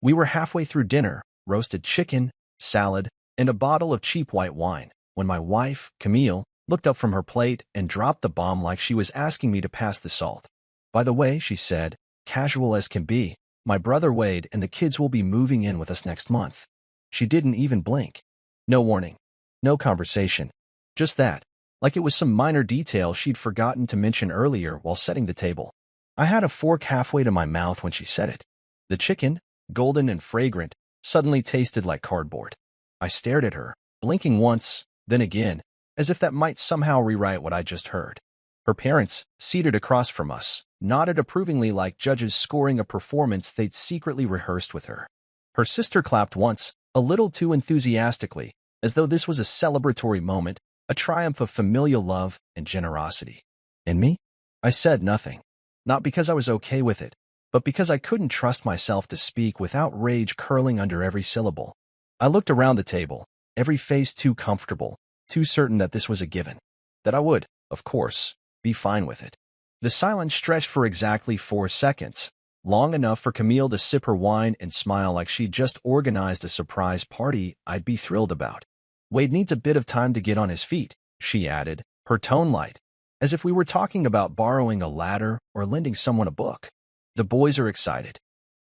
We were halfway through dinner, roasted chicken, salad, and a bottle of cheap white wine, when my wife, Camille, looked up from her plate and dropped the bomb like she was asking me to pass the salt. By the way, she said, casual as can be, my brother Wade and the kids will be moving in with us next month. She didn't even blink. No warning. No conversation. Just that, like it was some minor detail she'd forgotten to mention earlier while setting the table. I had a fork halfway to my mouth when she said it. The chicken, golden and fragrant, suddenly tasted like cardboard. I stared at her, blinking once, then again, as if that might somehow rewrite what I just heard. Her parents, seated across from us, nodded approvingly like judges scoring a performance they'd secretly rehearsed with her. Her sister clapped once, a little too enthusiastically, as though this was a celebratory moment, a triumph of familial love and generosity. And me? I said nothing. Not because I was okay with it, but because I couldn't trust myself to speak without rage curling under every syllable. I looked around the table, every face too comfortable, too certain that this was a given. That I would, of course, be fine with it. The silence stretched for exactly 4 seconds, long enough for Camille to sip her wine and smile like she'd just organized a surprise party I'd be thrilled about. Wade needs a bit of time to get on his feet, she added, her tone light, as if we were talking about borrowing a ladder or lending someone a book. The boys are excited.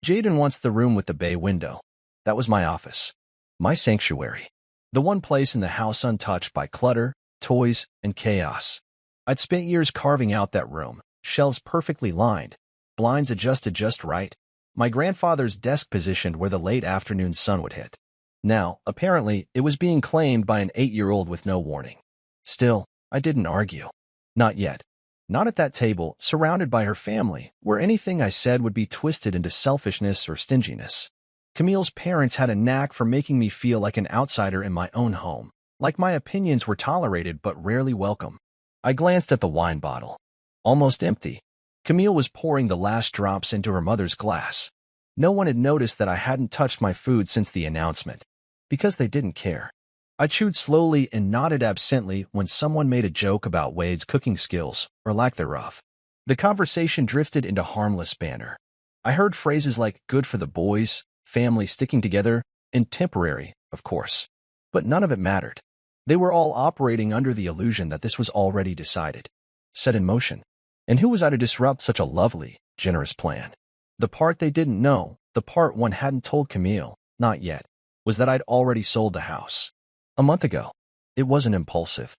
Jaden wants the room with the bay window. That was my office. My sanctuary. The one place in the house untouched by clutter, toys, and chaos. I'd spent years carving out that room, shelves perfectly lined, blinds adjusted just right, my grandfather's desk positioned where the late afternoon sun would hit. Now, apparently, it was being claimed by an 8-year-old with no warning. Still, I didn't argue. Not yet. Not at that table, surrounded by her family, where anything I said would be twisted into selfishness or stinginess. Camille's parents had a knack for making me feel like an outsider in my own home, like my opinions were tolerated but rarely welcome. I glanced at the wine bottle. Almost empty. Camille was pouring the last drops into her mother's glass. No one had noticed that I hadn't touched my food since the announcement, because they didn't care. I chewed slowly and nodded absently when someone made a joke about Wade's cooking skills, or lack thereof. The conversation drifted into harmless banter. I heard phrases like good for the boys, family sticking together, and temporary, of course. But none of it mattered. They were all operating under the illusion that this was already decided, set in motion. And who was I to disrupt such a lovely, generous plan? The part they didn't know, the part one hadn't told Camille, not yet, was that I'd already sold the house. A month ago. It wasn't impulsive.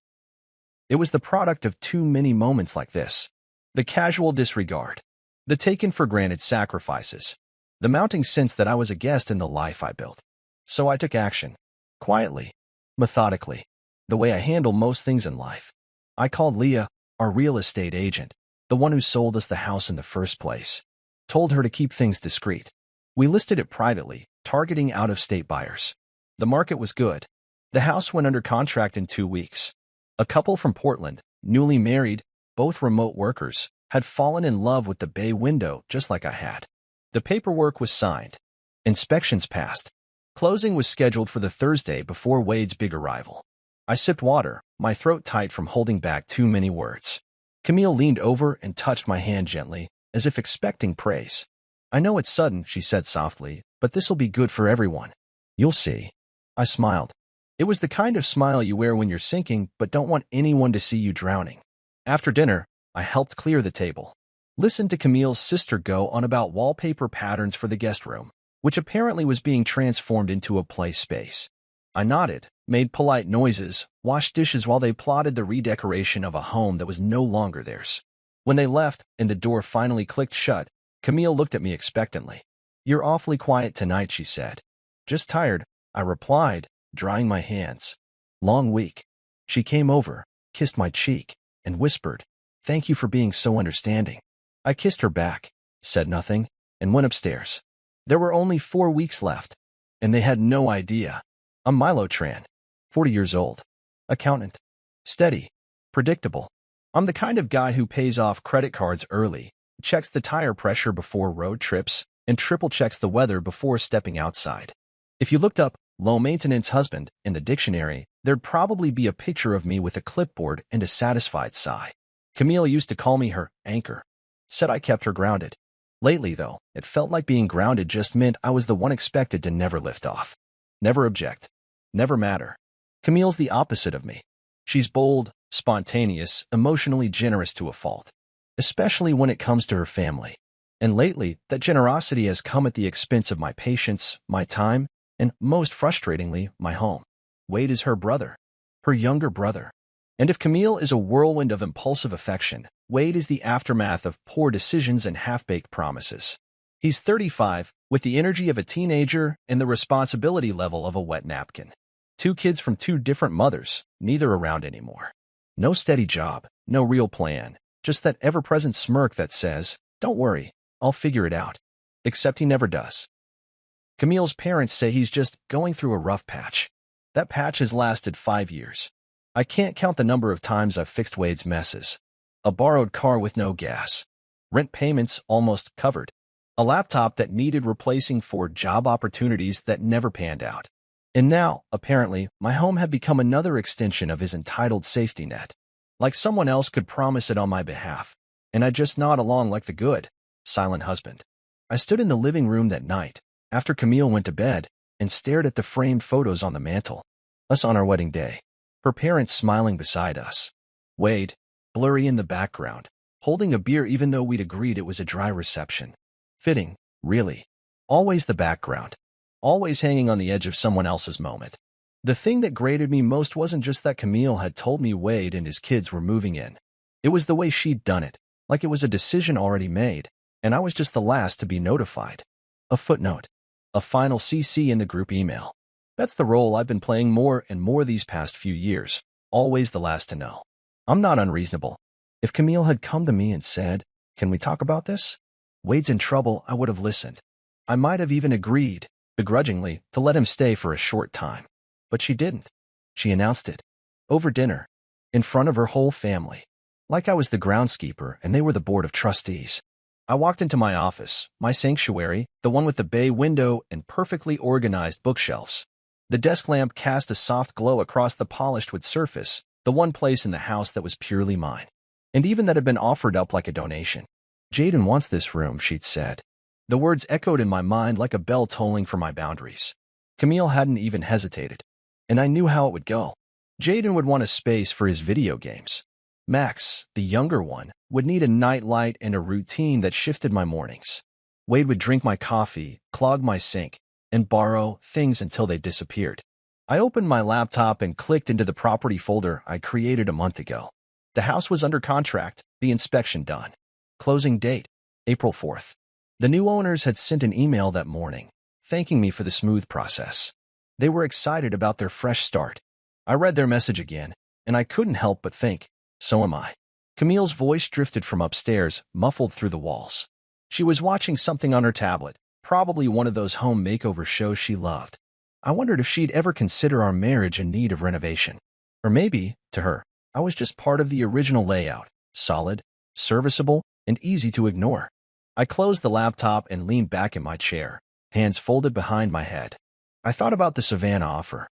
It was the product of too many moments like this. The casual disregard. The taken-for-granted sacrifices. The mounting sense that I was a guest in the life I built. So I took action. Quietly. Methodically. The way I handle most things in life. I called Leah, our real estate agent, the one who sold us the house in the first place. Told her to keep things discreet. We listed it privately, targeting out-of-state buyers. The market was good. The house went under contract in 2 weeks. A couple from Portland, newly married, both remote workers, had fallen in love with the bay window just like I had. The paperwork was signed. Inspections passed. Closing was scheduled for the Thursday before Wade's big arrival. I sipped water, my throat tight from holding back too many words. Camille leaned over and touched my hand gently, as if expecting praise. I know it's sudden, she said softly, but this'll be good for everyone. You'll see. I smiled. It was the kind of smile you wear when you're sinking but don't want anyone to see you drowning. After dinner, I helped clear the table. Listened to Camille's sister go on about wallpaper patterns for the guest room, which apparently was being transformed into a play space. I nodded, made polite noises, washed dishes while they plotted the redecoration of a home that was no longer theirs. When they left and the door finally clicked shut, Camille looked at me expectantly. You're awfully quiet tonight, she said. Just tired, I replied, drying my hands. Long week. She came over, kissed my cheek, and whispered, "Thank you for being so understanding." I kissed her back, said nothing, and went upstairs. There were only 4 weeks left, and they had no idea. I'm Milo Tran, 40 years old. Accountant. Steady. Predictable. I'm the kind of guy who pays off credit cards early, checks the tire pressure before road trips, and triple checks the weather before stepping outside. If you looked up low-maintenance husband in the dictionary, there'd probably be a picture of me with a clipboard and a satisfied sigh. Camille used to call me her anchor. Said I kept her grounded. Lately, though, it felt like being grounded just meant I was the one expected to never lift off. Never object. Never matter. Camille's the opposite of me. She's bold, spontaneous, emotionally generous to a fault, especially when it comes to her family. And lately, that generosity has come at the expense of my patience, my time, and most frustratingly, my home. Wade is her brother, her younger brother. And if Camille is a whirlwind of impulsive affection, Wade is the aftermath of poor decisions and half-baked promises. He's 35, with the energy of a teenager and the responsibility level of a wet napkin. 2 kids from 2 different mothers, neither around anymore. No steady job, no real plan, just that ever-present smirk that says, "Don't worry, I'll figure it out." Except he never does. Camille's parents say he's just going through a rough patch. That patch has lasted 5 years. I can't count the number of times I've fixed Wade's messes. A borrowed car with no gas. Rent payments almost covered. A laptop that needed replacing for job opportunities that never panned out. And now, apparently, my home had become another extension of his entitled safety net. Like someone else could promise it on my behalf, and I just nod along like the good, silent husband. I stood in the living room that night, after Camille went to bed, and stared at the framed photos on the mantel. Us on our wedding day. Her parents smiling beside us. Wade, blurry in the background, holding a beer even though we'd agreed it was a dry reception. Fitting, really. Always the background. Always hanging on the edge of someone else's moment. The thing that grated me most wasn't just that Camille had told me Wade and his kids were moving in. It was the way she'd done it, like it was a decision already made, and I was just the last to be notified. A footnote. A final CC in the group email. That's the role I've been playing more and more these past few years, always the last to know. I'm not unreasonable. If Camille had come to me and said, "Can we talk about this?" Wade's in trouble, I would have listened. I might have even agreed, begrudgingly, to let him stay for a short time. But she didn't. She announced it. Over dinner. In front of her whole family. Like I was the groundskeeper and they were the board of trustees. I walked into my office, my sanctuary, the one with the bay window and perfectly organized bookshelves. The desk lamp cast a soft glow across the polished wood surface, the one place in the house that was purely mine. And even that had been offered up like a donation. "Jaden wants this room," she'd said. The words echoed in my mind like a bell tolling for my boundaries. Camille hadn't even hesitated. And I knew how it would go. Jaden would want a space for his video games. Max, the younger one, would need a nightlight and a routine that shifted my mornings. Wade would drink my coffee, clog my sink, and borrow things until they disappeared. I opened my laptop and clicked into the property folder I created a month ago. The house was under contract, the inspection done. Closing date, April 4th. The new owners had sent an email that morning, thanking me for the smooth process. They were excited about their fresh start. I read their message again, and I couldn't help but think, so am I. Camille's voice drifted from upstairs, muffled through the walls. She was watching something on her tablet, probably one of those home makeover shows she loved. I wondered if she'd ever consider our marriage in need of renovation. Or maybe, to her, I was just part of the original layout, solid, serviceable, and easy to ignore. I closed the laptop and leaned back in my chair, hands folded behind my head. I thought about the Savannah offer.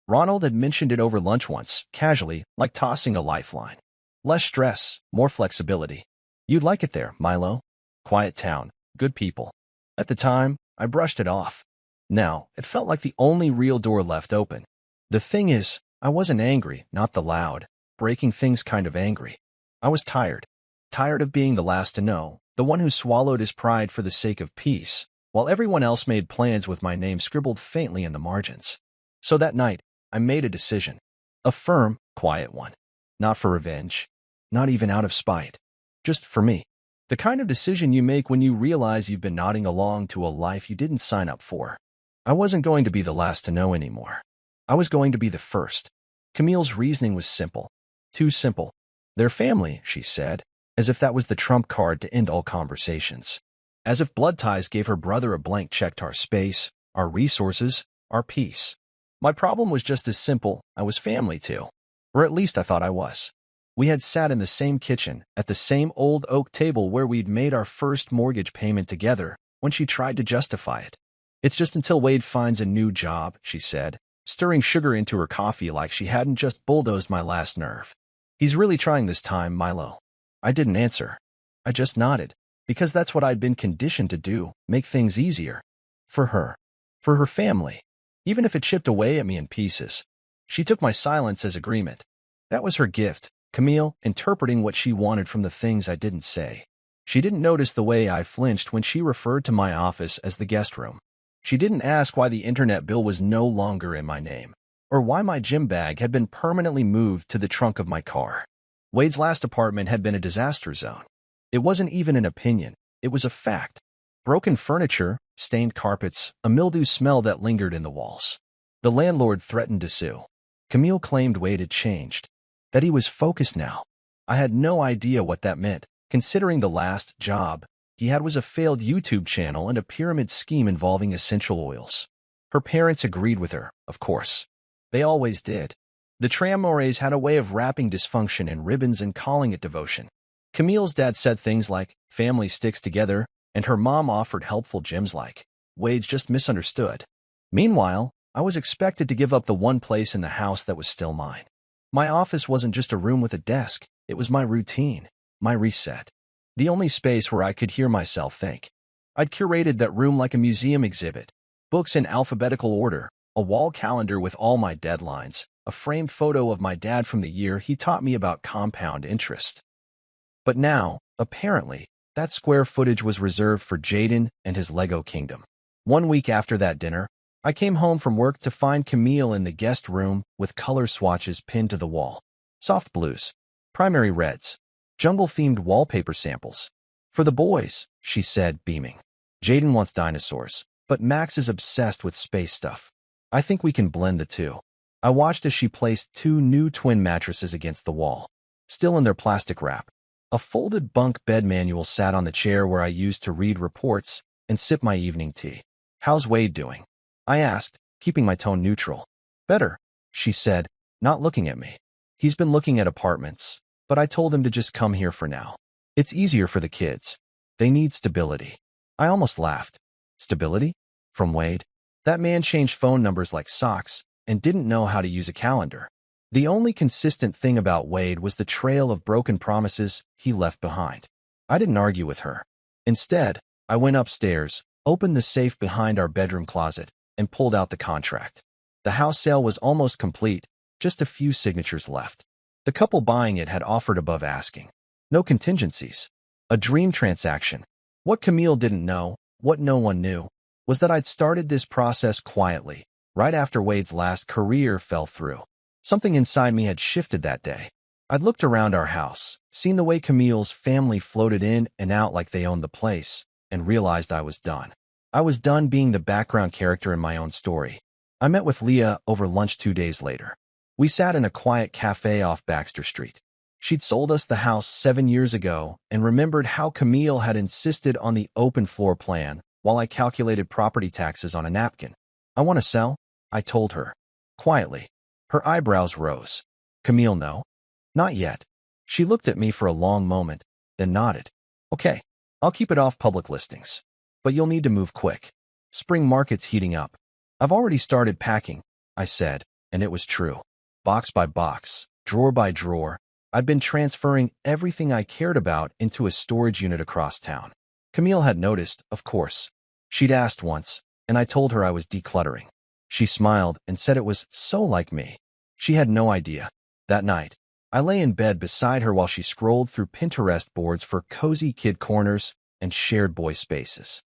Ronald had mentioned it over lunch once, casually, like tossing a lifeline. Less stress, more flexibility. You'd like it there, Milo. Quiet town, good people. At the time, I brushed it off. Now, it felt like the only real door left open. The thing is, I wasn't angry, not the loud, breaking things kind of angry. I was tired. Tired of being the last to know, the one who swallowed his pride for the sake of peace, while everyone else made plans with my name scribbled faintly in the margins. So that night, I made a decision. A firm, quiet one. Not for revenge. Not even out of spite. Just for me. The kind of decision you make when you realize you've been nodding along to a life you didn't sign up for. I wasn't going to be the last to know anymore. I was going to be the first. Camille's reasoning was simple. Too simple. Their family, she said, as if that was the trump card to end all conversations. As if blood ties gave her brother a blank check to our space, our resources, our peace. My problem was just as simple. I was family too. Or at least I thought I was. We had sat in the same kitchen, at the same old oak table where we'd made our first mortgage payment together, when she tried to justify it. It's just until Wade finds a new job, she said, stirring sugar into her coffee like she hadn't just bulldozed my last nerve. He's really trying this time, Milo. I didn't answer. I just nodded. because that's what I'd been conditioned to do, make things easier. For her family. Even if it chipped away at me in pieces. She took my silence as agreement. That was her gift, Camille, interpreting what she wanted from the things I didn't say. She didn't notice the way I flinched when she referred to my office as the guest room. She didn't ask why the internet bill was no longer in my name, or why my gym bag had been permanently moved to the trunk of my car. Wade's last apartment had been a disaster zone. It wasn't even an opinion, it was a fact. Broken furniture, stained carpets, a mildew smell that lingered in the walls. The landlord threatened to sue. Camille claimed Wade had changed, that he was focused now. I had no idea what that meant, considering the last job he had was a failed YouTube channel and a pyramid scheme involving essential oils. Her parents agreed with her, of course. They always did. The Tramores had a way of wrapping dysfunction in ribbons and calling it devotion. Camille's dad said things like, family sticks together, and her mom offered helpful gems like, Wade's just misunderstood. Meanwhile, I was expected to give up the one place in the house that was still mine. My office wasn't just a room with a desk, it was my routine, my reset. The only space where I could hear myself think. I'd curated that room like a museum exhibit. Books in alphabetical order, a wall calendar with all my deadlines, a framed photo of my dad from the year he taught me about compound interest. But now, apparently, that square footage was reserved for Jaden and his Lego kingdom. 1 week after that dinner, I came home from work to find Camille in the guest room with color swatches pinned to the wall. Soft blues, primary reds, jungle-themed wallpaper samples. For the boys, she said, beaming. Jaden wants dinosaurs, but Max is obsessed with space stuff. I think we can blend the two. I watched as she placed 2 new twin mattresses against the wall, still in their plastic wrap. A folded bunk bed manual sat on the chair where I used to read reports and sip my evening tea. How's Wade doing? I asked, keeping my tone neutral. Better, she said, not looking at me. He's been looking at apartments, but I told him to just come here for now. It's easier for the kids. They need stability. I almost laughed. Stability? From Wade? That man changed phone numbers like socks and didn't know how to use a calendar. The only consistent thing about Wade was the trail of broken promises he left behind. I didn't argue with her. Instead, I went upstairs, opened the safe behind our bedroom closet, and pulled out the contract. The house sale was almost complete, just a few signatures left. The couple buying it had offered above asking. No contingencies. A dream transaction. What Camille didn't know, what no one knew, was that I'd started this process quietly, right after Wade's last career fell through. Something inside me had shifted that day. I'd looked around our house, seen the way Camille's family floated in and out like they owned the place, and realized I was done. I was done being the background character in my own story. I met with Leah over lunch 2 days later. We sat in a quiet cafe off Baxter Street. She'd sold us the house 7 years ago and remembered how Camille had insisted on the open floor plan while I calculated property taxes on a napkin. I want to sell, I told her. Quietly. Her eyebrows rose. Camille, no? Not yet. She looked at me for a long moment, then nodded. Okay, I'll keep it off public listings. But you'll need to move quick. Spring market's heating up. I've already started packing, I said, and it was true. Box by box, drawer by drawer, I'd been transferring everything I cared about into a storage unit across town. Camille had noticed, of course. She'd asked once, and I told her I was decluttering. She smiled and said it was so like me. She had no idea. That night, I lay in bed beside her while she scrolled through Pinterest boards for cozy kid corners and shared boy spaces.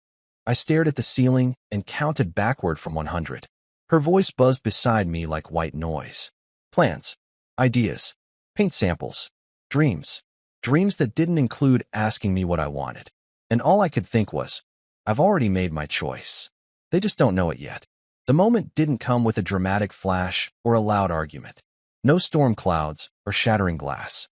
I stared at the ceiling and counted backward from 100. Her voice buzzed beside me like white noise. Plans, ideas, paint samples, dreams. Dreams that didn't include asking me what I wanted. And all I could think was, I've already made my choice. They just don't know it yet. The moment didn't come with a dramatic flash or a loud argument. No storm clouds or shattering glass.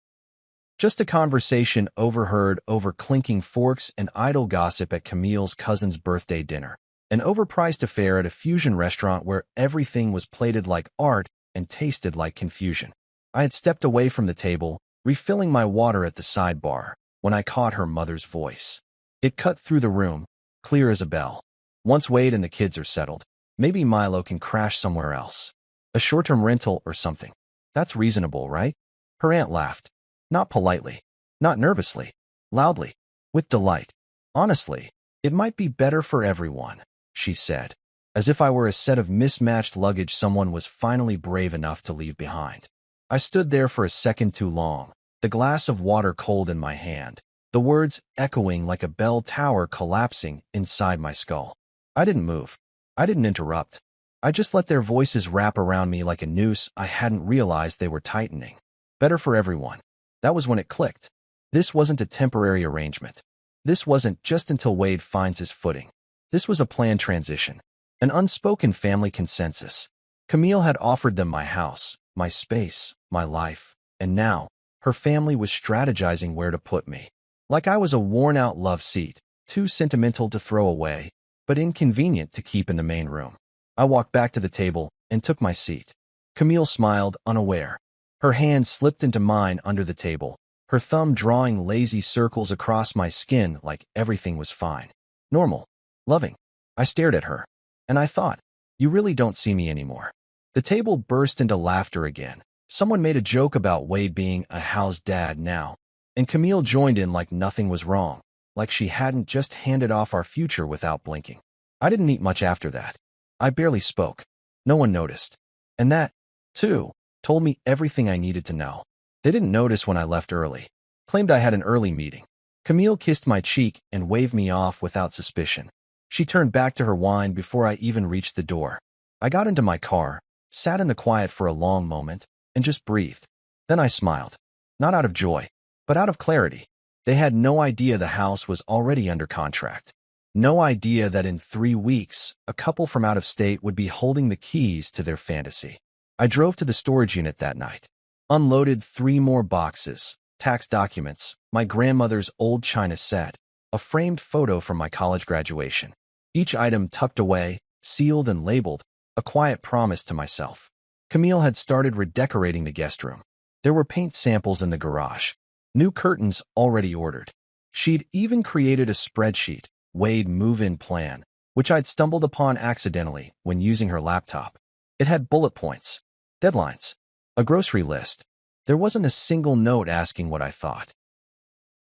Just a conversation overheard over clinking forks and idle gossip at Camille's cousin's birthday dinner. An overpriced affair at a fusion restaurant where everything was plated like art and tasted like confusion. I had stepped away from the table, refilling my water at the sidebar, when I caught her mother's voice. It cut through the room, clear as a bell. Once Wade and the kids are settled, maybe Milo can crash somewhere else. A short-term rental or something. That's reasonable, right? Her aunt laughed. Not politely. Not nervously. Loudly. With delight. Honestly, it might be better for everyone, she said, as if I were a set of mismatched luggage someone was finally brave enough to leave behind. I stood there for a second too long, the glass of water cold in my hand, the words echoing like a bell tower collapsing inside my skull. I didn't move. I didn't interrupt. I just let their voices wrap around me like a noose I hadn't realized they were tightening. Better for everyone. That was when it clicked. This wasn't a temporary arrangement. This wasn't just until Wade finds his footing. This was a planned transition, an unspoken family consensus. Camille had offered them my house, my space, my life, and now, her family was strategizing where to put me. Like I was a worn-out love seat, too sentimental to throw away, but inconvenient to keep in the main room. I walked back to the table and took my seat. Camille smiled, unaware. Her hand slipped into mine under the table, her thumb drawing lazy circles across my skin like everything was fine. Normal. Loving. I stared at her, and I thought, you really don't see me anymore. The table burst into laughter again. Someone made a joke about Wade being a house dad now, and Camille joined in like nothing was wrong, like she hadn't just handed off our future without blinking. I didn't eat much after that. I barely spoke. No one noticed. And that, too, told me everything I needed to know. They didn't notice when I left early. Claimed I had an early meeting. Camille kissed my cheek and waved me off without suspicion. She turned back to her wine before I even reached the door. I got into my car, sat in the quiet for a long moment, and just breathed. Then I smiled. Not out of joy, but out of clarity. They had no idea the house was already under contract. No idea that in 3 weeks, a couple from out of state would be holding the keys to their fantasy. I drove to the storage unit that night. Unloaded 3 more boxes, tax documents, my grandmother's old china set, a framed photo from my college graduation. Each item tucked away, sealed and labeled, a quiet promise to myself. Camille had started redecorating the guest room. There were paint samples in the garage. New curtains already ordered. She'd even created a spreadsheet, Wade move-in plan, which I'd stumbled upon accidentally when using her laptop. It had bullet points, deadlines, a grocery list. There wasn't a single note asking what I thought.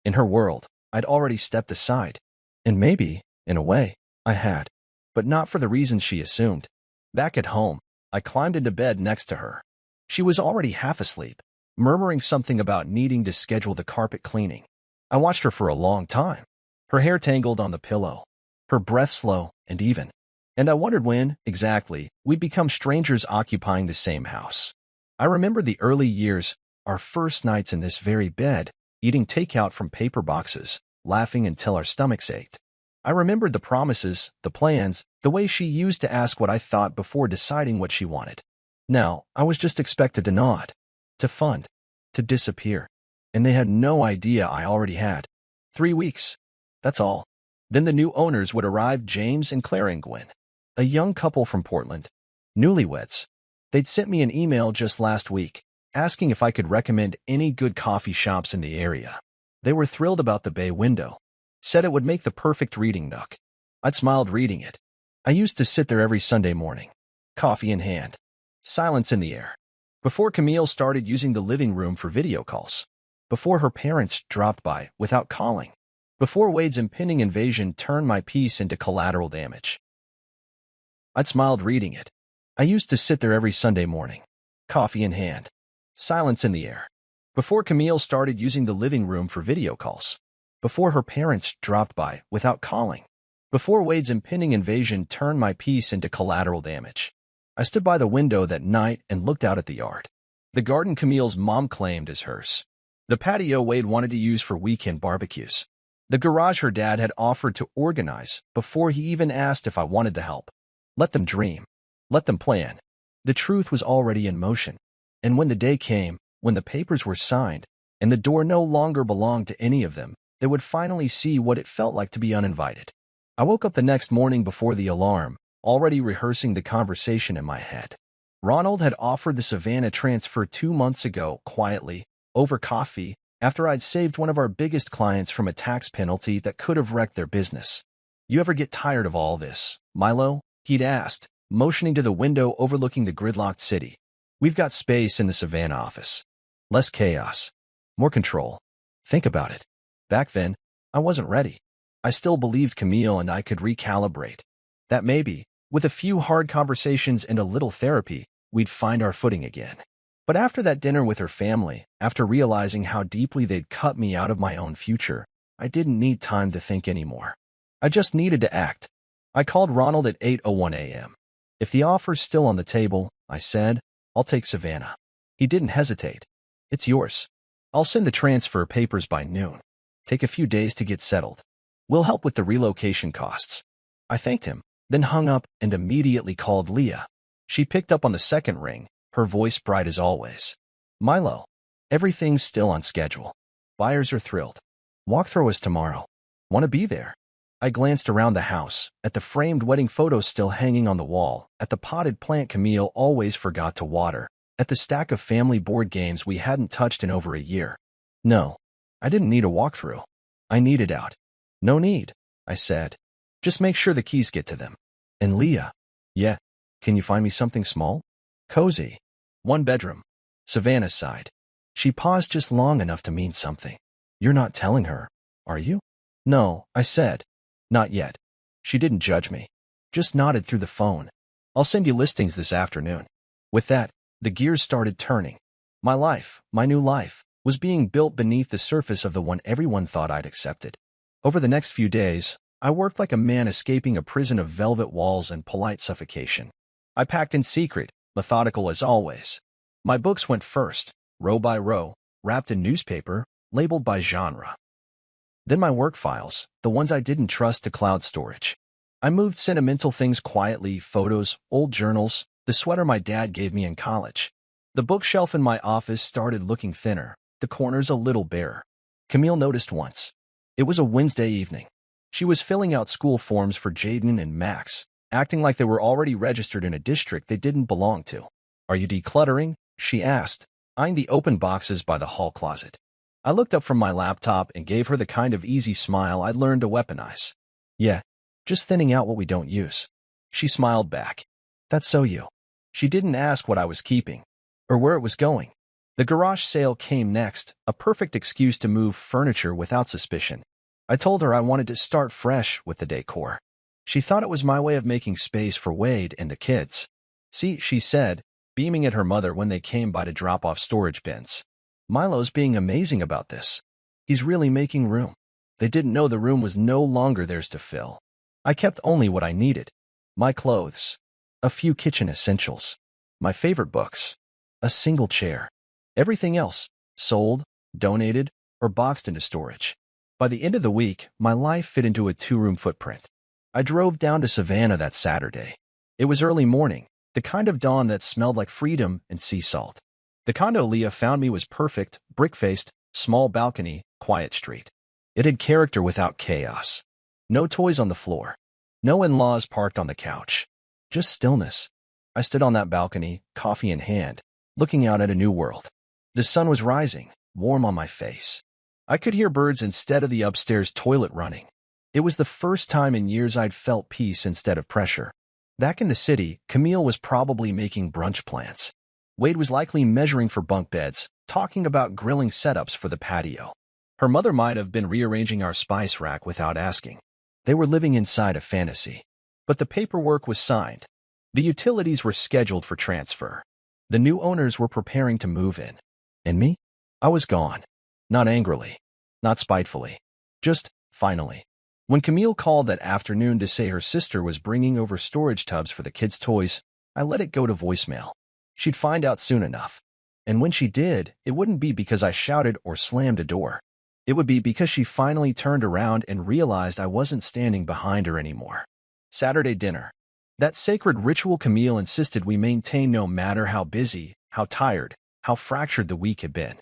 In her world, I'd already stepped aside. And maybe, in a way, I had. But not for the reasons she assumed. Back at home, I climbed into bed next to her. She was already half asleep, murmuring something about needing to schedule the carpet cleaning. I watched her for a long time. Her hair tangled on the pillow, her breath slow and even. And I wondered when, exactly, we'd become strangers occupying the same house. I remember the early years, our first nights in this very bed, eating takeout from paper boxes, laughing until our stomachs ached. I remembered the promises, the plans, the way she used to ask what I thought before deciding what she wanted. Now, I was just expected to nod, to fund, to disappear. And they had no idea I already had. 3 weeks. That's all. Then the new owners would arrive, James and Claire Gwen, a young couple from Portland, newlyweds. They'd sent me an email just last week, asking if I could recommend any good coffee shops in the area. They were thrilled about the bay window, said it would make the perfect reading nook. I'd smiled reading it. I used to sit there every Sunday morning, coffee in hand, silence in the air. Before Camille started using the living room for video calls. Before her parents dropped by without calling. Before Wade's impending invasion turned my peace into collateral damage. I'd smiled reading it. I used to sit there every Sunday morning, coffee in hand, silence in the air. Before Camille started using the living room for video calls. Before her parents dropped by without calling. Before Wade's impending invasion turned my peace into collateral damage. I stood by the window that night and looked out at the yard. The garden Camille's mom claimed as hers. The patio Wade wanted to use for weekend barbecues. The garage her dad had offered to organize before he even asked if I wanted the help. Let them dream. Let them plan. The truth was already in motion. And when the day came, when the papers were signed, and the door no longer belonged to any of them, they would finally see what it felt like to be uninvited. I woke up the next morning before the alarm, already rehearsing the conversation in my head. Ronald had offered the Savannah transfer 2 months ago, quietly, over coffee, after I'd saved one of our biggest clients from a tax penalty that could have wrecked their business. You ever get tired of all this, Milo? He'd asked, motioning to the window overlooking the gridlocked city. We've got space in the Savannah office. Less chaos. More control. Think about it. Back then, I wasn't ready. I still believed Camille and I could recalibrate. That maybe, with a few hard conversations and a little therapy, we'd find our footing again. But after that dinner with her family, after realizing how deeply they'd cut me out of my own future, I didn't need time to think anymore. I just needed to act. I called Ronald at 8:01 a.m. If the offer's still on the table, I said, I'll take Savannah. He didn't hesitate. It's yours. I'll send the transfer papers by noon. Take a few days to get settled. We'll help with the relocation costs. I thanked him, then hung up and immediately called Leah. She picked up on the second ring, her voice bright as always. Milo, everything's still on schedule. Buyers are thrilled. Walkthrough is tomorrow. Want to be there? I glanced around the house, at the framed wedding photos still hanging on the wall, at the potted plant Camille always forgot to water, at the stack of family board games we hadn't touched in over a year. No, I didn't need a walkthrough. I needed out. No need, I said. Just make sure the keys get to them. And Leah, yeah, can you find me something small? Cozy. 1 bedroom. Savannah sighed. She paused just long enough to mean something. You're not telling her, are you? No, I said. Not yet. She didn't judge me. Just nodded through the phone. I'll send you listings this afternoon. With that, the gears started turning. My life, my new life, was being built beneath the surface of the one everyone thought I'd accepted. Over the next few days, I worked like a man escaping a prison of velvet walls and polite suffocation. I packed in secret, methodical as always. My books went first, row by row, wrapped in newspaper, labeled by genre. Then my work files, the ones I didn't trust, to cloud storage. I moved sentimental things quietly, photos, old journals, the sweater my dad gave me in college. The bookshelf in my office started looking thinner, the corners a little barer. Camille noticed once. It was a Wednesday evening. She was filling out school forms for Jaden and Max, acting like they were already registered in a district they didn't belong to. Are you decluttering? She asked, eyeing the open boxes by the hall closet. I looked up from my laptop and gave her the kind of easy smile I'd learned to weaponize. Yeah, just thinning out what we don't use. She smiled back. That's so you. She didn't ask what I was keeping, or where it was going. The garage sale came next, a perfect excuse to move furniture without suspicion. I told her I wanted to start fresh with the decor. She thought it was my way of making space for Wade and the kids. See, she said, beaming at her mother when they came by to drop off storage bins. Milo's being amazing about this. He's really making room. They didn't know the room was no longer theirs to fill. I kept only what I needed. My clothes. A few kitchen essentials. My favorite books. A single chair. Everything else, sold, donated, or boxed into storage. By the end of the week, my life fit into a 2-room footprint. I drove down to Savannah that Saturday. It was early morning, the kind of dawn that smelled like freedom and sea salt. The condo Leah found me was perfect, brick-faced, small balcony, quiet street. It had character without chaos. No toys on the floor. No in-laws parked on the couch. Just stillness. I stood on that balcony, coffee in hand, looking out at a new world. The sun was rising, warm on my face. I could hear birds instead of the upstairs toilet running. It was the first time in years I'd felt peace instead of pressure. Back in the city, Camille was probably making brunch plans. Wade was likely measuring for bunk beds, talking about grilling setups for the patio. Her mother might have been rearranging our spice rack without asking. They were living inside a fantasy. But the paperwork was signed. The utilities were scheduled for transfer. The new owners were preparing to move in. And me? I was gone. Not angrily. Not spitefully. Just, finally. When Camille called that afternoon to say her sister was bringing over storage tubs for the kids' toys, I let it go to voicemail. She'd find out soon enough. And when she did, it wouldn't be because I shouted or slammed a door. It would be because she finally turned around and realized I wasn't standing behind her anymore. Saturday dinner. That sacred ritual Camille insisted we maintain no matter how busy, how tired, how fractured the week had been.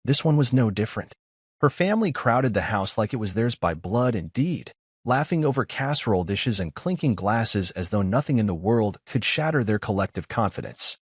This one was no different. Her family crowded the house like it was theirs by blood and deed, laughing over casserole dishes and clinking glasses as though nothing in the world could shatter their collective confidence.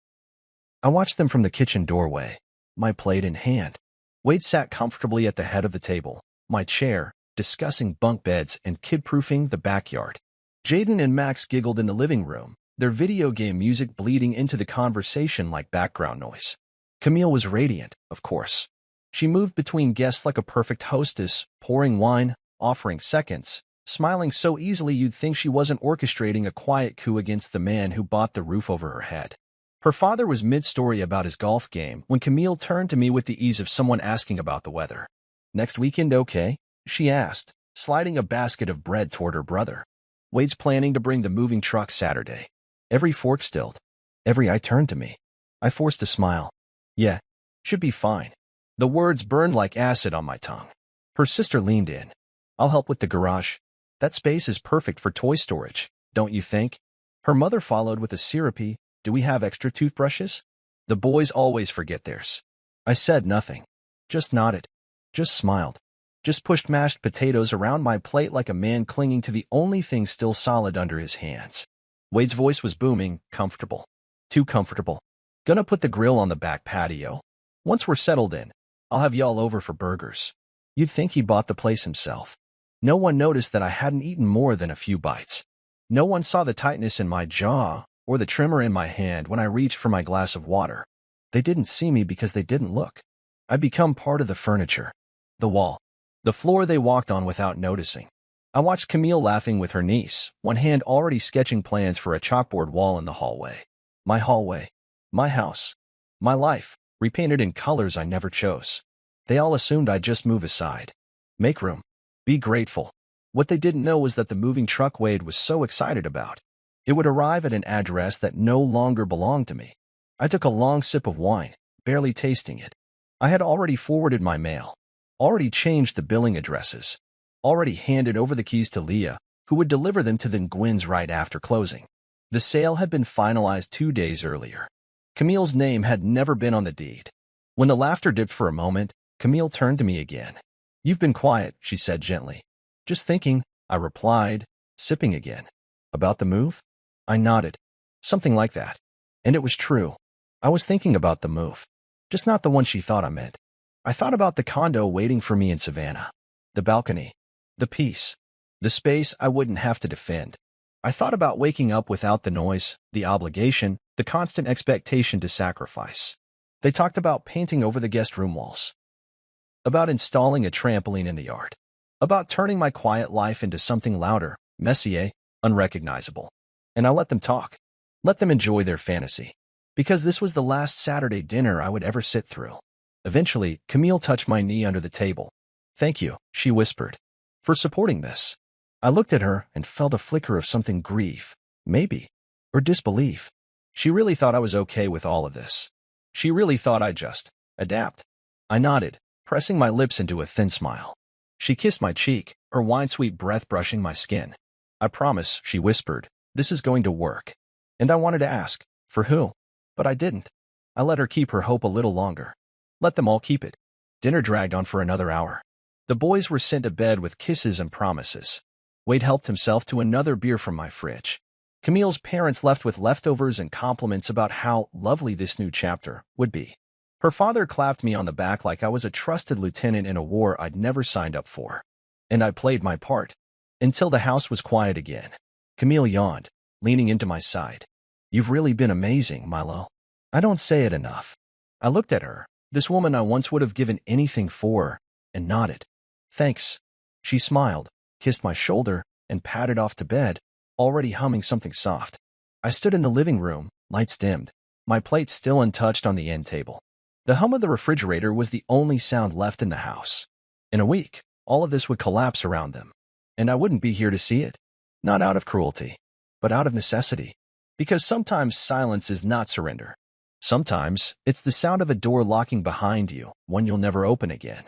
I watched them from the kitchen doorway, my plate in hand. Wade sat comfortably at the head of the table, my chair, discussing bunk beds and kid-proofing the backyard. Jaden and Max giggled in the living room, their video game music bleeding into the conversation like background noise. Camille was radiant, of course. She moved between guests like a perfect hostess, pouring wine, offering seconds, smiling so easily you'd think she wasn't orchestrating a quiet coup against the man who bought the roof over her head. Her father was mid-story about his golf game when Camille turned to me with the ease of someone asking about the weather. "Next weekend okay?" she asked, sliding a basket of bread toward her brother. "Wade's planning to bring the moving truck Saturday." Every fork stilled. Every eye turned to me. I forced a smile. "Yeah, should be fine." The words burned like acid on my tongue. Her sister leaned in. "I'll help with the garage. That space is perfect for toy storage, don't you think?" Her mother followed with a syrupy, "Do we have extra toothbrushes?" The boys always forget theirs. I said nothing. Just nodded. Just smiled. Just pushed mashed potatoes around my plate like a man clinging to the only thing still solid under his hands. Wade's voice was booming, comfortable. Too comfortable. "Gonna put the grill on the back patio. Once we're settled in, I'll have y'all over for burgers." You'd think he bought the place himself. No one noticed that I hadn't eaten more than a few bites. No one saw the tightness in my jaw or the tremor in my hand when I reached for my glass of water. They didn't see me because they didn't look. I'd become part of the furniture, the wall, the floor they walked on without noticing. I watched Camille laughing with her niece, one hand already sketching plans for a chalkboard wall in the hallway. My hallway, my house, my life, repainted in colors I never chose. They all assumed I'd just move aside. Make room. Be grateful. What they didn't know was that the moving truck Wade was so excited about. It would arrive at an address that no longer belonged to me. I took a long sip of wine, barely tasting it. I had already forwarded my mail, already changed the billing addresses, already handed over the keys to Leah, who would deliver them to the Gwynns right after closing. The sale had been finalized 2 days earlier. Camille's name had never been on the deed. When the laughter dipped for a moment, Camille turned to me again. "You've been quiet," she said gently. "Just thinking," I replied, sipping again. "About the move?" I nodded. Something like that. And it was true. I was thinking about the move. Just not the one she thought I meant. I thought about the condo waiting for me in Savannah. The balcony. The peace. The space I wouldn't have to defend. I thought about waking up without the noise, the obligation, the constant expectation to sacrifice. They talked about painting over the guest room walls. About installing a trampoline in the yard. About turning my quiet life into something louder, messier, unrecognizable. And I let them talk. Let them enjoy their fantasy. Because this was the last Saturday dinner I would ever sit through. Eventually, Camille touched my knee under the table. "Thank you," she whispered, "for supporting this." I looked at her and felt a flicker of something grief, maybe, or disbelief. She really thought I was okay with all of this. She really thought I'd just adapt. I nodded, pressing my lips into a thin smile. She kissed my cheek, her wine-sweet breath brushing my skin. "I promise," she whispered, "this is going to work." And I wanted to ask, for who? But I didn't. I let her keep her hope a little longer. Let them all keep it. Dinner dragged on for another hour. The boys were sent to bed with kisses and promises. Wade helped himself to another beer from my fridge. Camille's parents left with leftovers and compliments about how lovely this new chapter would be. Her father clapped me on the back like I was a trusted lieutenant in a war I'd never signed up for. And I played my part. Until the house was quiet again. Camille yawned, leaning into my side. "You've really been amazing, Milo." I don't say it enough. I looked at her, this woman I once would have given anything for, and nodded. "Thanks." She smiled, kissed my shoulder, and padded off to bed, already humming something soft. I stood in the living room, lights dimmed, my plate still untouched on the end table. The hum of the refrigerator was the only sound left in the house. In a week, all of this would collapse around them. And I wouldn't be here to see it. Not out of cruelty, but out of necessity. Because sometimes silence is not surrender. Sometimes it's the sound of a door locking behind you, one you'll never open again.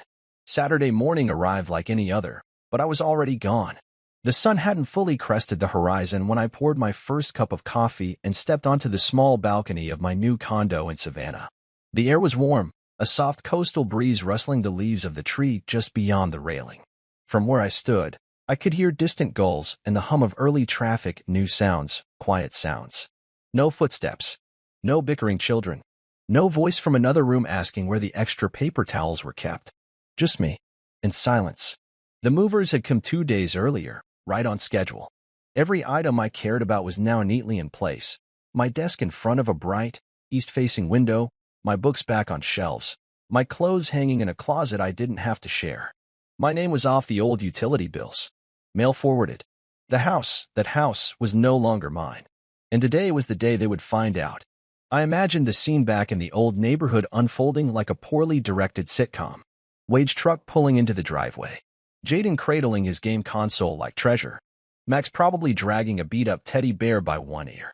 Saturday morning arrived like any other, but I was already gone. The sun hadn't fully crested the horizon when I poured my first cup of coffee and stepped onto the small balcony of my new condo in Savannah. The air was warm, a soft coastal breeze rustling the leaves of the tree just beyond the railing. From where I stood, I could hear distant gulls and the hum of early traffic, new sounds, quiet sounds. No footsteps. No bickering children. No voice from another room asking where the extra paper towels were kept. Just me. And silence. The movers had come 2 days earlier, right on schedule. Every item I cared about was now neatly in place. My desk in front of a bright, east-facing window, my books back on shelves, my clothes hanging in a closet I didn't have to share. My name was off the old utility bills. Mail forwarded. That house was no longer mine. And today was the day they would find out. I imagined the scene back in the old neighborhood unfolding like a poorly directed sitcom. Wade's truck pulling into the driveway. Jaden cradling his game console like treasure. Max probably dragging a beat-up teddy bear by one ear.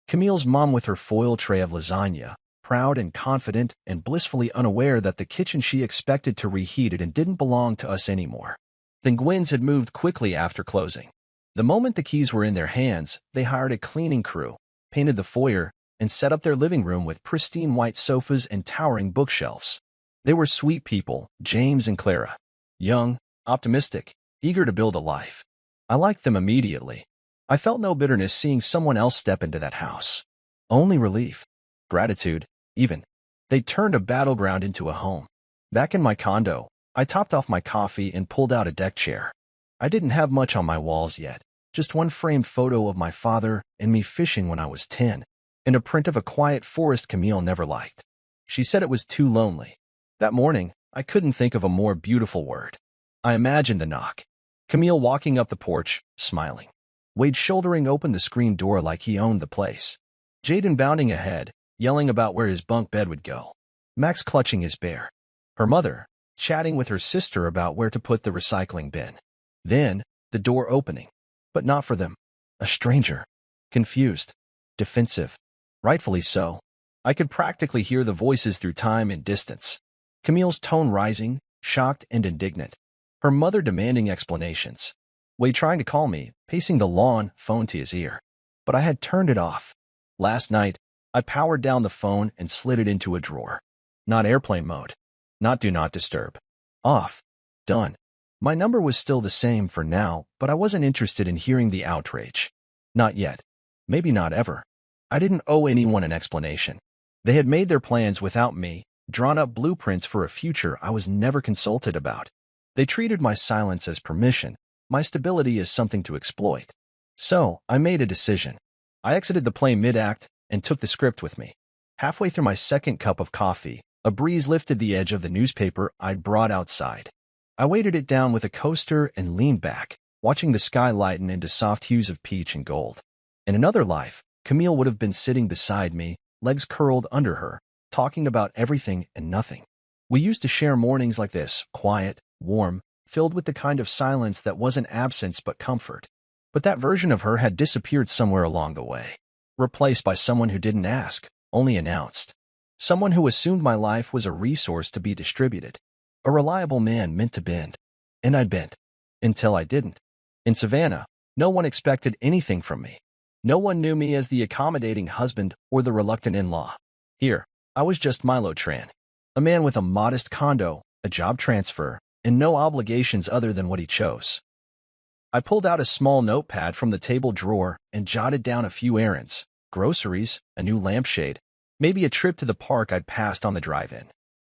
Camille's mom with her foil tray of lasagna, proud and confident and blissfully unaware that the kitchen she expected to reheat it and didn't belong to us anymore. Then Gwen's had moved quickly after closing. The moment the keys were in their hands, they hired a cleaning crew, painted the foyer, and set up their living room with pristine white sofas and towering bookshelves. They were sweet people, James and Clara. Young, optimistic, eager to build a life. I liked them immediately. I felt no bitterness seeing someone else step into that house. Only relief. Gratitude, even. They turned a battleground into a home. Back in my condo, I topped off my coffee and pulled out a deck chair. I didn't have much on my walls yet, just one framed photo of my father and me fishing when I was 10, and a print of a quiet forest Camille never liked. She said it was too lonely. That morning, I couldn't think of a more beautiful word. I imagined the knock. Camille walking up the porch, smiling. Wade shouldering open the screen door like he owned the place. Jaden bounding ahead, yelling about where his bunk bed would go. Max clutching his bear. Her mother, chatting with her sister about where to put the recycling bin. Then, the door opening. But not for them. A stranger. Confused. Defensive. Rightfully so. I could practically hear the voices through time and distance. Camille's tone rising, shocked and indignant. Her mother demanding explanations. Wade trying to call me, pacing the lawn, phone to his ear. But I had turned it off. Last night, I powered down the phone and slid it into a drawer. Not airplane mode. Not do not disturb. Off. Done. My number was still the same for now, but I wasn't interested in hearing the outrage. Not yet. Maybe not ever. I didn't owe anyone an explanation. They had made their plans without me, drawn up blueprints for a future I was never consulted about. They treated my silence as permission, my stability as something to exploit. So, I made a decision. I exited the play mid-act and took the script with me. Halfway through my second cup of coffee, a breeze lifted the edge of the newspaper I'd brought outside. I weighted it down with a coaster and leaned back, watching the sky lighten into soft hues of peach and gold. In another life, Camille would have been sitting beside me, legs curled under her, talking about everything and nothing. We used to share mornings like this, quiet, warm, filled with the kind of silence that wasn't absence but comfort. But that version of her had disappeared somewhere along the way, replaced by someone who didn't ask, only announced. Someone who assumed my life was a resource to be distributed. A reliable man meant to bend. And I'd bent. Until I didn't. In Savannah, no one expected anything from me. No one knew me as the accommodating husband or the reluctant in-law. Here, I was just Milo Tran. A man with a modest condo, a job transfer, and no obligations other than what he chose. I pulled out a small notepad from the table drawer and jotted down a few errands, groceries, a new lampshade, maybe a trip to the park I'd passed on the drive-in.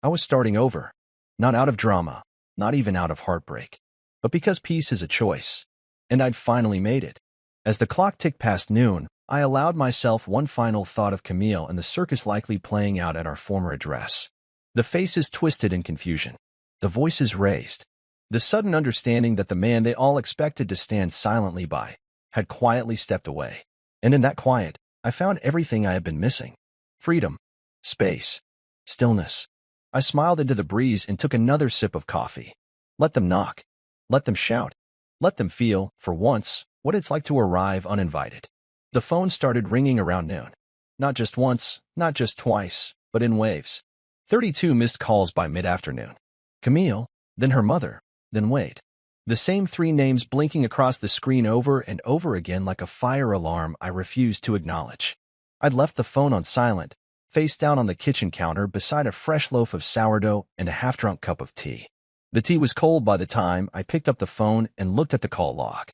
I was starting over. Not out of drama, not even out of heartbreak, but because peace is a choice. And I'd finally made it. As the clock ticked past noon, I allowed myself one final thought of Camille and the circus likely playing out at our former address. The faces twisted in confusion. The voices raised. The sudden understanding that the man they all expected to stand silently by had quietly stepped away. And in that quiet, I found everything I had been missing. Freedom. Space. Stillness. I smiled into the breeze and took another sip of coffee. Let them knock. Let them shout. Let them feel, for once, what it's like to arrive uninvited. The phone started ringing around noon. Not just once, not just twice, but in waves. 32 missed calls by mid-afternoon. Camille, then her mother, then Wade. The same three names blinking across the screen over and over again like a fire alarm I refused to acknowledge. I'd left the phone on silent, face down on the kitchen counter beside a fresh loaf of sourdough and a half-drunk cup of tea. The tea was cold by the time I picked up the phone and looked at the call log.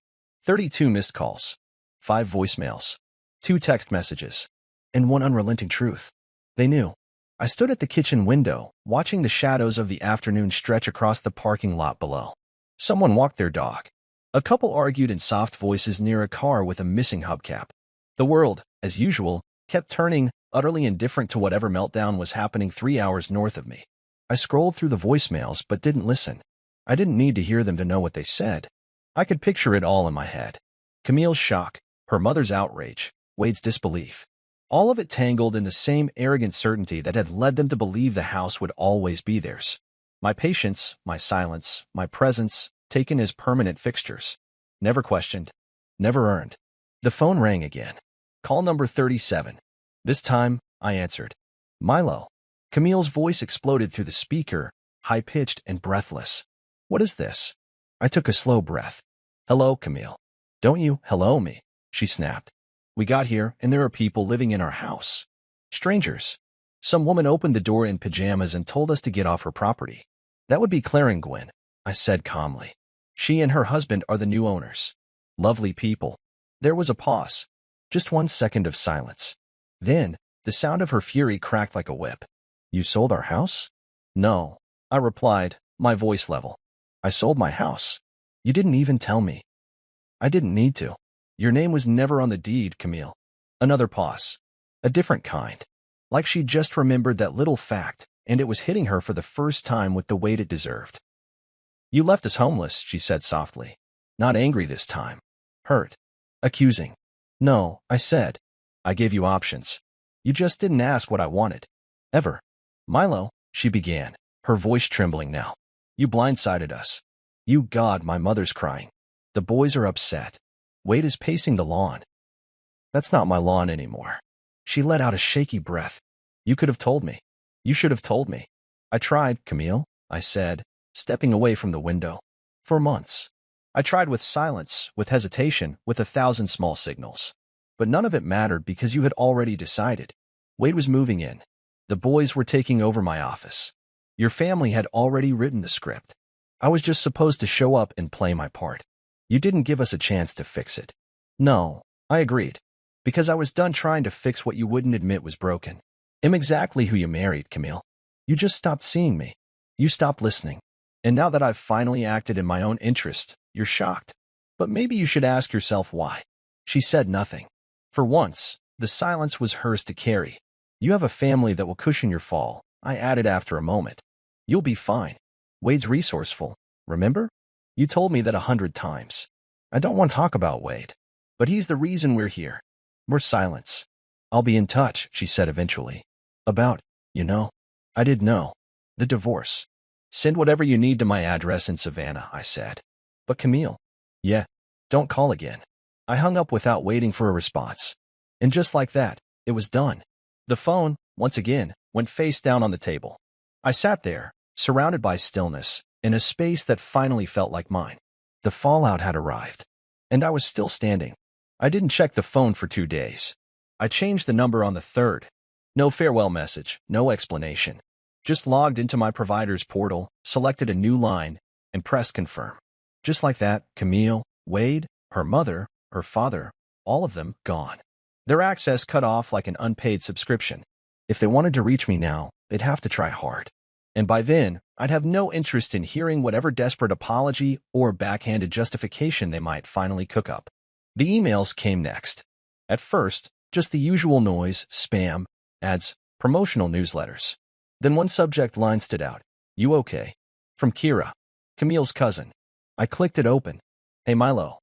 32 missed calls, 5 voicemails, 2 text messages, and one unrelenting truth. They knew. I stood at the kitchen window, watching the shadows of the afternoon stretch across the parking lot below. Someone walked their dog. A couple argued in soft voices near a car with a missing hubcap. The world, as usual, kept turning, utterly indifferent to whatever meltdown was happening 3 hours north of me. I scrolled through the voicemails but didn't listen. I didn't need to hear them to know what they said. I could picture it all in my head. Camille's shock, her mother's outrage, Wade's disbelief. All of it tangled in the same arrogant certainty that had led them to believe the house would always be theirs. My patience, my silence, my presence, taken as permanent fixtures. Never questioned, never earned. The phone rang again. Call number 37. This time, I answered. Milo. Camille's voice exploded through the speaker, high-pitched and breathless. What is this? I took a slow breath. Hello, Camille. Don't you hello me, she snapped. We got here, and there are people living in our house. Strangers. Some woman opened the door in pajamas and told us to get off her property. That would be Claire and Gwen, I said calmly. She and her husband are the new owners. Lovely people. There was a pause. Just 1 second of silence. Then, the sound of her fury cracked like a whip. You sold our house? No, I replied, my voice level. I sold my house. You didn't even tell me. I didn't need to. Your name was never on the deed, Camille. Another pause. A different kind. Like she just remembered that little fact, and it was hitting her for the first time with the weight it deserved. You left us homeless, she said softly. Not angry this time. Hurt. Accusing. No, I said. I gave you options. You just didn't ask what I wanted. Ever. Milo, she began, her voice trembling now. You blindsided us. You God, my mother's crying. The boys are upset. Wade is pacing the lawn. That's not my lawn anymore. She let out a shaky breath. You could have told me. You should have told me. I tried, Camille, I said, stepping away from the window. For months. I tried with silence, with hesitation, with 1,000 small signals. But none of it mattered because you had already decided. Wade was moving in. The boys were taking over my office. Your family had already written the script. I was just supposed to show up and play my part. You didn't give us a chance to fix it. No, I agreed. Because I was done trying to fix what you wouldn't admit was broken. I'm exactly who you married, Camille. You just stopped seeing me. You stopped listening. And now that I've finally acted in my own interest, you're shocked. But maybe you should ask yourself why. She said nothing. For once, the silence was hers to carry. You have a family that will cushion your fall, I added after a moment. You'll be fine. Wade's resourceful, remember? You told me that 100 times. I don't want to talk about Wade, but he's the reason we're here. More silence. I'll be in touch, she said eventually. About, I did know. The divorce. Send whatever you need to my address in Savannah, I said. But Camille. Yeah, don't call again. I hung up without waiting for a response. And just like that, it was done. The phone, once again, went face down on the table. I sat there, surrounded by stillness, in a space that finally felt like mine. The fallout had arrived. And I was still standing. I didn't check the phone for 2 days. I changed the number on the 3rd. No farewell message, no explanation. Just logged into my provider's portal, selected a new line, and pressed confirm. Just like that, Camille, Wade, her mother, her father, all of them gone. Their access cut off like an unpaid subscription. If they wanted to reach me now, they'd have to try hard. And by then, I'd have no interest in hearing whatever desperate apology or backhanded justification they might finally cook up. The emails came next. At first, just the usual noise, spam, ads, promotional newsletters. Then one subject line stood out. You okay? From Kira, Camille's cousin. I clicked it open. Hey Milo.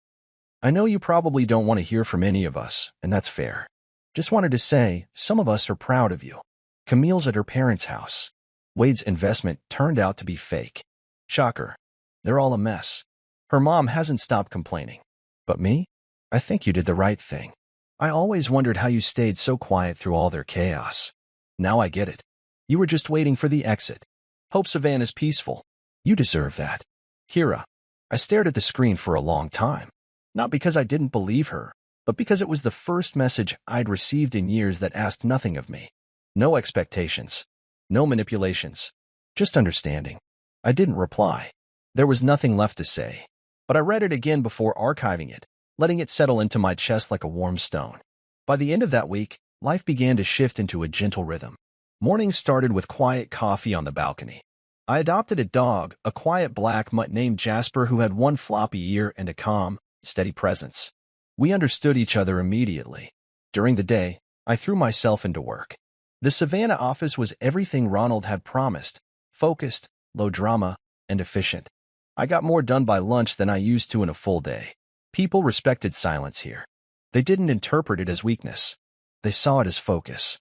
I know you probably don't want to hear from any of us, and that's fair. Just wanted to say, some of us are proud of you. Camille's at her parents' house. Wade's investment turned out to be fake. Shocker. They're all a mess. Her mom hasn't stopped complaining. But me? I think you did the right thing. I always wondered how you stayed so quiet through all their chaos. Now I get it. You were just waiting for the exit. Hope Savannah's peaceful. You deserve that. Kira. I stared at the screen for a long time. Not because I didn't believe her, but because it was the first message I'd received in years that asked nothing of me. No expectations. No manipulations. Just understanding. I didn't reply. There was nothing left to say. But I read it again before archiving it, letting it settle into my chest like a warm stone. By the end of that week, life began to shift into a gentle rhythm. Mornings started with quiet coffee on the balcony. I adopted a dog, a quiet black mutt named Jasper who had one floppy ear and a calm, steady presence. We understood each other immediately. During the day, I threw myself into work. The Savannah office was everything Ronald had promised, focused, low drama, and efficient. I got more done by lunch than I used to in a full day. People respected silence here. They didn't interpret it as weakness. They saw it as focus.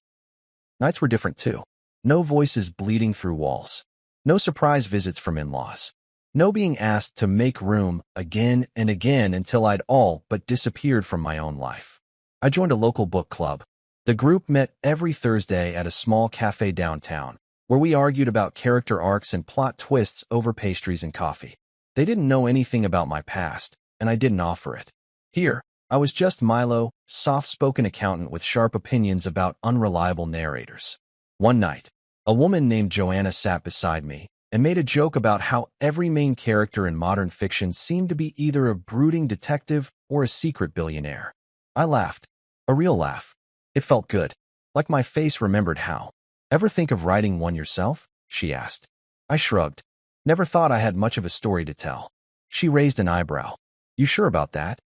Nights were different too. No voices bleeding through walls. No surprise visits from in-laws. No being asked to make room again and again until I'd all but disappeared from my own life. I joined a local book club. The group met every Thursday at a small cafe downtown, where we argued about character arcs and plot twists over pastries and coffee. They didn't know anything about my past, and I didn't offer it. Here, I was just Milo, soft-spoken accountant with sharp opinions about unreliable narrators. One night, a woman named Joanna sat beside me and made a joke about how every main character in modern fiction seemed to be either a brooding detective or a secret billionaire. I laughed. A real laugh. It felt good. Like my face remembered how. "Ever think of writing one yourself?" she asked. I shrugged. Never thought I had much of a story to tell. She raised an eyebrow. "You sure about that?"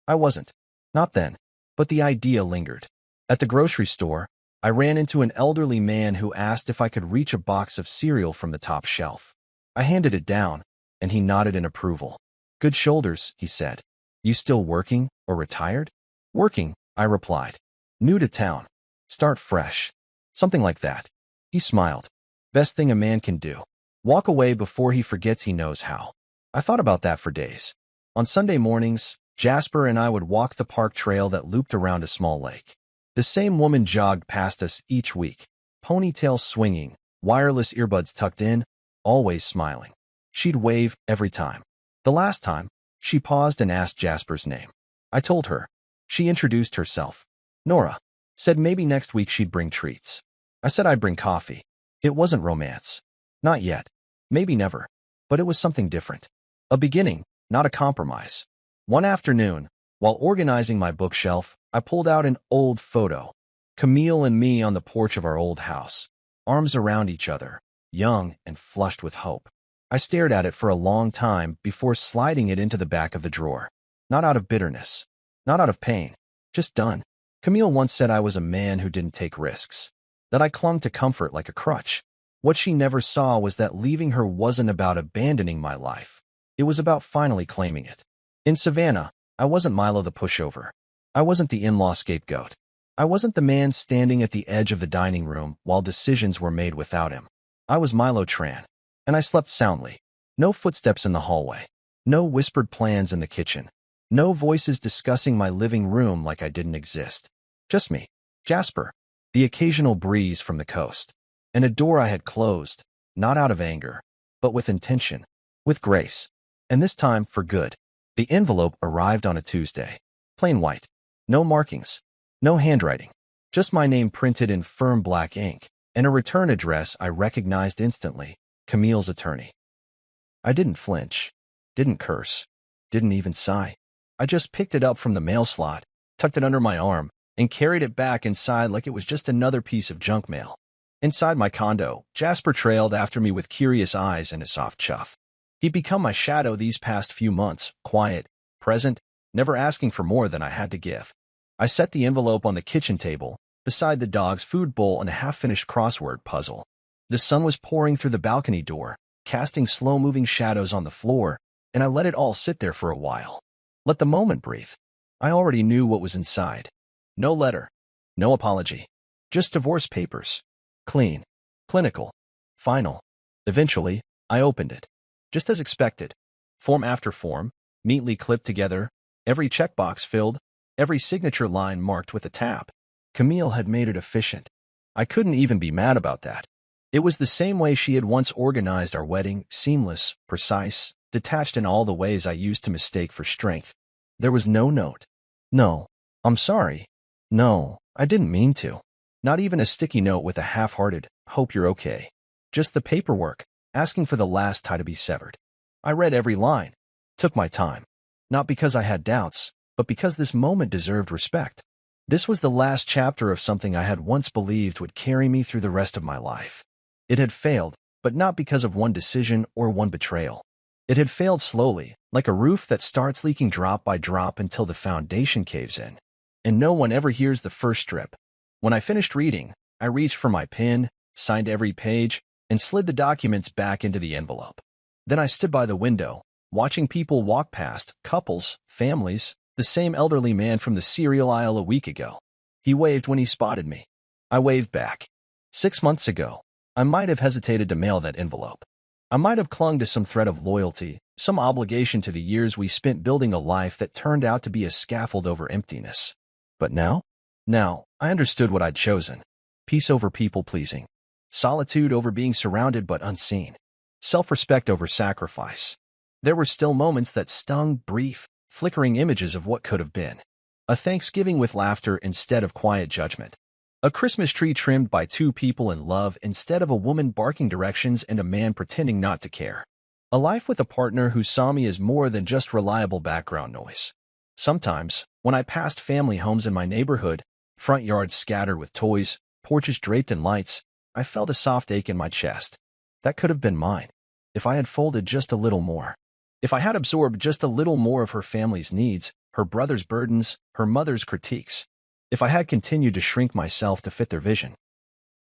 I wasn't. Not then. But the idea lingered. At the grocery store, I ran into an elderly man who asked if I could reach a box of cereal from the top shelf. I handed it down, and he nodded in approval. "Good shoulders," he said. "You still working or retired?" "Working," I replied. "New to town. Start fresh." Something like that. He smiled. Best thing a man can do. Walk away before he forgets he knows how. I thought about that for days. On Sunday mornings, Jasper and I would walk the park trail that looped around a small lake. The same woman jogged past us each week, ponytail swinging, wireless earbuds tucked in, always smiling. She'd wave every time. The last time, she paused and asked Jasper's name. I told her. She introduced herself. Nora. Said maybe next week she'd bring treats. I said I'd bring coffee. It wasn't romance. Not yet. Maybe never. But it was something different. A beginning, not a compromise. One afternoon, while organizing my bookshelf, I pulled out an old photo. Camille and me on the porch of our old house, arms around each other, young and flushed with hope. I stared at it for a long time before sliding it into the back of the drawer. Not out of bitterness. Not out of pain. Just done. Camille once said I was a man who didn't take risks. That I clung to comfort like a crutch. What she never saw was that leaving her wasn't about abandoning my life. It was about finally claiming it. In Savannah, I wasn't Milo the pushover. I wasn't the in-law scapegoat. I wasn't the man standing at the edge of the dining room while decisions were made without him. I was Milo Tran, and I slept soundly. No footsteps in the hallway. No whispered plans in the kitchen. No voices discussing my living room like I didn't exist. Just me, Jasper, the occasional breeze from the coast, and a door I had closed, not out of anger, but with intention, with grace, and this time for good. The envelope arrived on a Tuesday. Plain white. No markings. No handwriting. Just my name printed in firm black ink, and a return address I recognized instantly, Camille's attorney. I didn't flinch, didn't curse, didn't even sigh. I just picked it up from the mail slot, tucked it under my arm, and carried it back inside like it was just another piece of junk mail. Inside my condo, Jasper trailed after me with curious eyes and a soft chuff. He'd become my shadow these past few months, quiet, present, never asking for more than I had to give. I set the envelope on the kitchen table, beside the dog's food bowl and a half-finished crossword puzzle. The sun was pouring through the balcony door, casting slow-moving shadows on the floor, and I let it all sit there for a while. Let the moment breathe. I already knew what was inside. No letter. No apology. Just divorce papers. Clean. Clinical. Final. Eventually, I opened it. Just as expected. Form after form, neatly clipped together, every checkbox filled, every signature line marked with a tab. Camille had made it efficient. I couldn't even be mad about that. It was the same way she had once organized our wedding, seamless, precise, detached in all the ways I used to mistake for strength. There was no note. No, I'm sorry. No, I didn't mean to. Not even a sticky note with a half-hearted, hope you're okay. Just the paperwork, asking for the last tie to be severed. I read every line. Took my time. Not because I had doubts, but because this moment deserved respect. This was the last chapter of something I had once believed would carry me through the rest of my life. It had failed, but not because of one decision or one betrayal. It had failed slowly, like a roof that starts leaking drop by drop until the foundation caves in. And no one ever hears the first strip. When I finished reading, I reached for my pen, signed every page, and slid the documents back into the envelope. Then I stood by the window, watching people walk past, couples, families, the same elderly man from the cereal aisle a week ago. He waved when he spotted me. I waved back. 6 months ago, I might have hesitated to mail that envelope. I might have clung to some thread of loyalty, some obligation to the years we spent building a life that turned out to be a scaffold over emptiness. But now? Now, I understood what I'd chosen. Peace over people-pleasing. Solitude over being surrounded but unseen. Self-respect over sacrifice. There were still moments that stung, brief, flickering images of what could have been. A Thanksgiving with laughter instead of quiet judgment. A Christmas tree trimmed by two people in love instead of a woman barking directions and a man pretending not to care. A life with a partner who saw me as more than just reliable background noise. Sometimes, when I passed family homes in my neighborhood, front yards scattered with toys, porches draped in lights, I felt a soft ache in my chest. That could have been mine, if I had folded just a little more. If I had absorbed just a little more of her family's needs, her brother's burdens, her mother's critiques. If I had continued to shrink myself to fit their vision.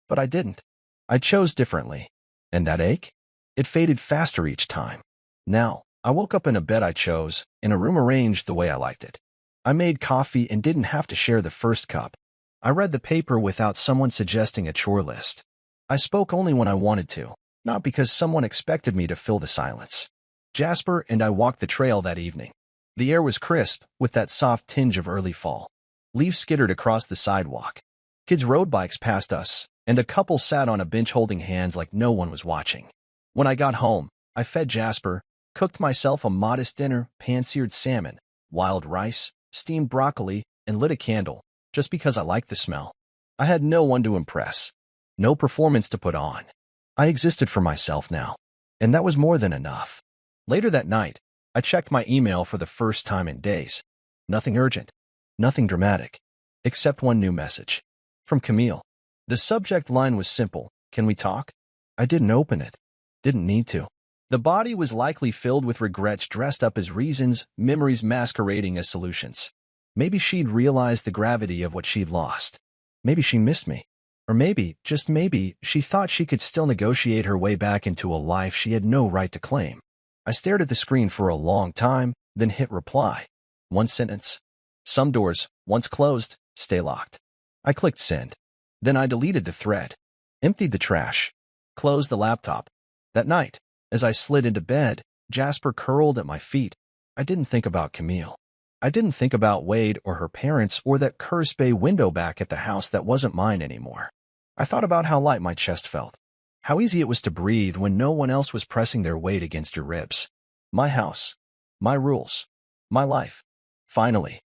But I didn't. I chose differently. And that ache? It faded faster each time. Now, I woke up in a bed I chose, in a room arranged the way I liked it. I made coffee and didn't have to share the first cup. I read the paper without someone suggesting a chore list. I spoke only when I wanted to, not because someone expected me to fill the silence. Jasper and I walked the trail that evening. The air was crisp, with that soft tinge of early fall. Leaves skittered across the sidewalk. Kids rode bikes past us, and a couple sat on a bench holding hands like no one was watching. When I got home, I fed Jasper, cooked myself a modest dinner, pan-seared salmon, wild rice, steamed broccoli, and lit a candle, just because I liked the smell. I had no one to impress, no performance to put on. I existed for myself now, and that was more than enough. Later that night, I checked my email for the first time in days. Nothing urgent. Nothing dramatic, except one new message. From Camille. The subject line was simple, "Can we talk?" I didn't open it. Didn't need to. The body was likely filled with regrets dressed up as reasons, memories masquerading as solutions. Maybe she'd realized the gravity of what she'd lost. Maybe she missed me. Or maybe, just maybe, she thought she could still negotiate her way back into a life she had no right to claim. I stared at the screen for a long time, then hit reply. One sentence. Some doors, once closed, stay locked. I clicked send. Then I deleted the thread, emptied the trash, closed the laptop. That night, as I slid into bed, Jasper curled at my feet. I didn't think about Camille. I didn't think about Wade or her parents or that cursed bay window back at the house that wasn't mine anymore. I thought about how light my chest felt, how easy it was to breathe when no one else was pressing their weight against your ribs. My house, my rules, my life. Finally,